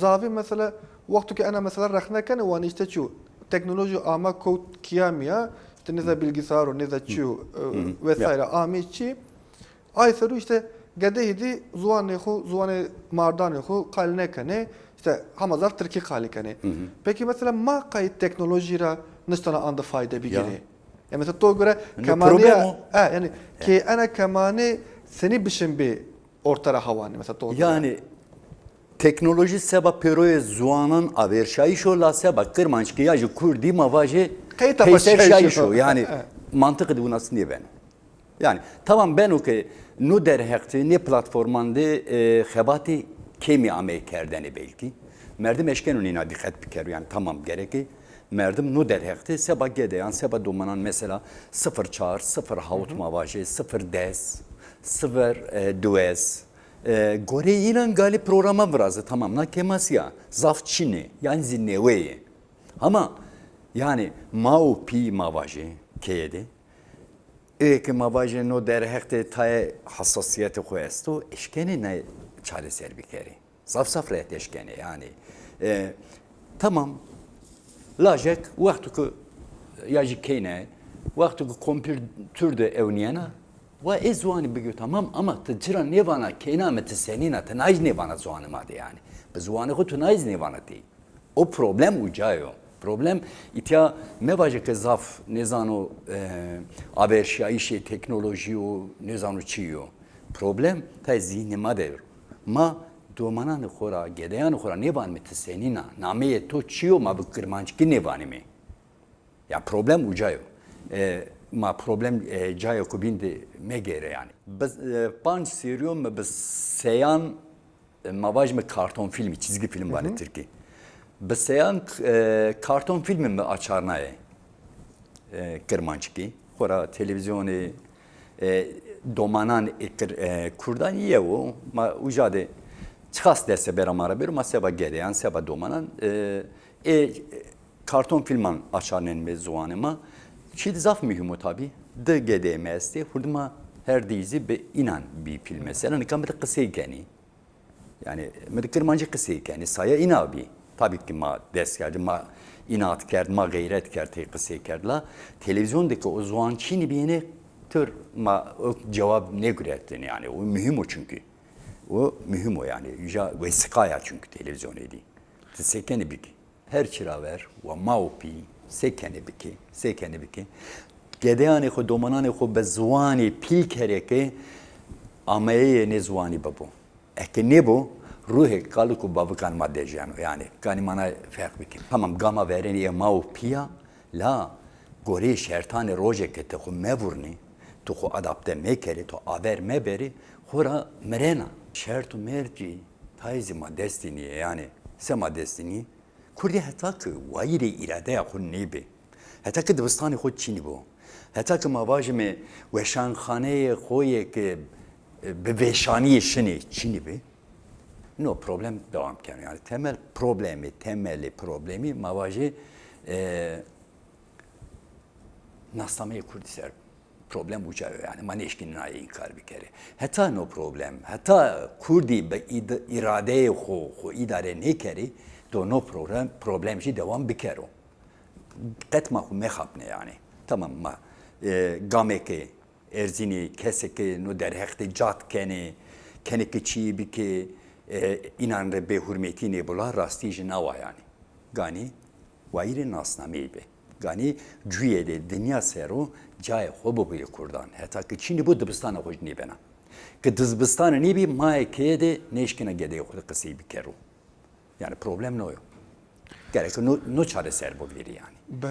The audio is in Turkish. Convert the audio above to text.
zavi mesela vakti ki ana mesela rakhna o hani işte şu teknoloji ama kod kiyamiya işte neza bilgisayar o neza şu vesaire amiçi ay soru işte gedehidi zuane mardane xo qaline kane işte hamazar Türkiye qali kane. Peki mesela ma kayıt teknoloji ra niştana anda fayda bir gene. Yani mesela to göre kemane yani ki ana kemane seni bişim bir ortara havani mesela to yani teknoloji seba peroye zuanan averşayış ola seba kırmançki ya kurdi mavaje peyser şayışo yani mantık bu nasıl diye ben. Yani tamam ben okey nu derhekti ne platformanda xebati kemi amey kerdeni belki. Merdim eşken ina dikkat bikeru yani tamam gereki. Merdim nu derhekti seba gede yani seba domanan mesela 0 çar, 0 havut mavaje, 0 des, 0 dues. Gore ilan gali programa vrazı tamam na kemasya zaf çini yani zinneveyi. Ama yani mau pi mavaje keyedi. Ki mavaje no derhekte tay hassasiyeti koyesto eşkeni ne çare serbikeri. Zaf reyet eşkeni yani. Tamam. Lajek vakti ki yaji kene vakti ki kompütürde evniyana ve ezvani bigü tamam ama tecira nevana kenameti senina tenaj nevana zuanı madı yani. Bezvanı ku tenaj nevana değil. O problem ucayo. Problem itya mevaje ke zaf nezano averşayişi teknoloji o nezano çiyo. Problem ta zihnima der. Ma domanan xora gedeyan xora nevan meti senina nameye to çiyo ma bu kırmançki nevani mi? Ya problem ucayo. Ma problem cayo kubindi megere yani. Panç seriyon me bis seyan mavaj me karton filmi çizgi film var Türkiye. Beseyan karton filmi mi açarnaye kırmançki. Xora televizyonu domanan kurdan yiye o. Ma ujade çıkas dese beramara bir ma seba gedeyan seba domanan karton filman açarnen mezuanıma. Çid zaf mühim tabi. De gedemezdi. Hurduma her dizi be inan bir film mesela. Ne kadar kısa geni. Yani kırmancı kısa geni. Saya inabi. Tabii ki ma ders geldi, ma inat kerdi, ma gayret kerdi, kısa kerdiler. Televizyondaki o zuan Çin'i bir yine tür ma o cevap ne gürettin yani. O mühim o çünkü. O mühim o yani. Ya vesikaya çünkü televizyon edi. Sekeni biki. Her çıra ver. Ve maupi. Sekeni biki. Gedeyani ko domanani ko bezwani pil kereke ameye ne zwani babu. Eke ne bu? Ruhe kalıku babukan maddejano yani. Gani mana fark bikim. Tamam gama vereni mau pia la gore şertane roje kete ko mevurni to ko adapte mekeri to aver meberi hora merena şertu merci taizima destini yani sema destini kurdi hatta ki vayri irade yakun nibi hatta ki dibistani khod çini bu hatta ki mavajme veşankhane khoye ki be veşani şini çini bi no problem devam ediyor. Yani temeli problemi mavaji naslamayı Kürdiser problem uçağı yani maneşkinin ayı inkar bir kere. Hatta no problem. Hatta Kurdi be iradeye ho idare ne kere do no problem ji devam bir kere. Qetma hu mexapne yani. Tamam ma gameke erzini keseke no derhekte cat kene çi bir ke inan re be hürmeti ne bula rastiji nava yani. Gani vayri nasnameybe. Gani cüyede dünya sero cay hobo bu kurdan. Hatta ki Çin'i bu dibistana hoş ne bena. Ki dibistana ne bi maike de neşkine gede yok kısı bir kero. Yani problem ne o? Gerek no çare ser bu veri yani.